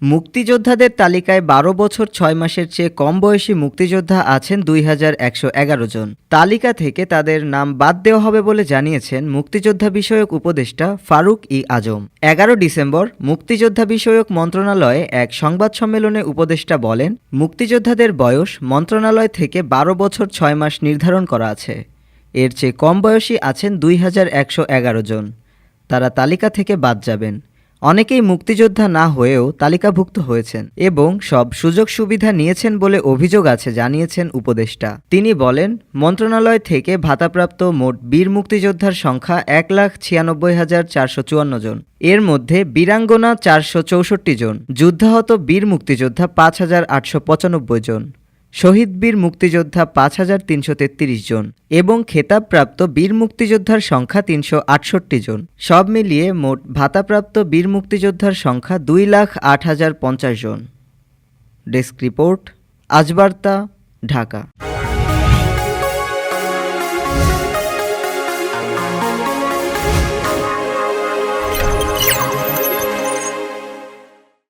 মুক্তিযোদ্ধাদের তালিকায় ১২ বছর ৬ মাসের চেয়ে কম বয়সী মুক্তিযোদ্ধা আছেন ২,১১১ জন। তালিকা থেকে তাদের নাম বাদ দেওয়া হবে বলে জানিয়েছেন মুক্তিযোদ্ধা বিষয়ক উপদেষ্টা ফারুক ই আজম। ১১ ডিসেম্বর মুক্তিযোদ্ধা বিষয়ক মন্ত্রণালয়ে এক সংবাদ সম্মেলনে উপদেষ্টা বলেন, মুক্তিযোদ্ধাদের বয়স মন্ত্রণালয় থেকে ১২ বছর ৬ মাস নির্ধারণ করা আছে। এর চেয়ে কম বয়সী আছেন ২,১১১ জন। তারা তালিকা থেকে বাদ যাবেন। অনেকেই মুক্তিযোদ্ধা না হয়েও তালিকাভুক্ত হয়েছেন এবং সব সুযোগ সুবিধা নিয়েছেন বলে অভিযোগ আছে জানিয়েছেন উপদেষ্টা। তিনি বলেন, মন্ত্রণালয় থেকে ভাতাপ্রাপ্ত মোট বীর মুক্তিযোদ্ধার সংখ্যা ১,৯৬,৪৫৪ জন। এর মধ্যে বীরাঙ্গনা ৪৬৪ জন, যুদ্ধাহত বীর মুক্তিযোদ্ধা ৫,৮৯৫ জন, শহীদ বীর মুক্তিযোদ্ধা ৫,৩৩৩ জন এবং খেতাবপ্রাপ্ত বীর মুক্তিযোদ্ধার সংখ্যা ৩৬৮ জন। সব মিলিয়ে মোট ভাতাপ্রাপ্ত বীর মুক্তিযোদ্ধার সংখ্যা ২,০৮,০৫০ জন। ডেস্ক রিপোর্ট, আজ বার্তা, ঢাকা।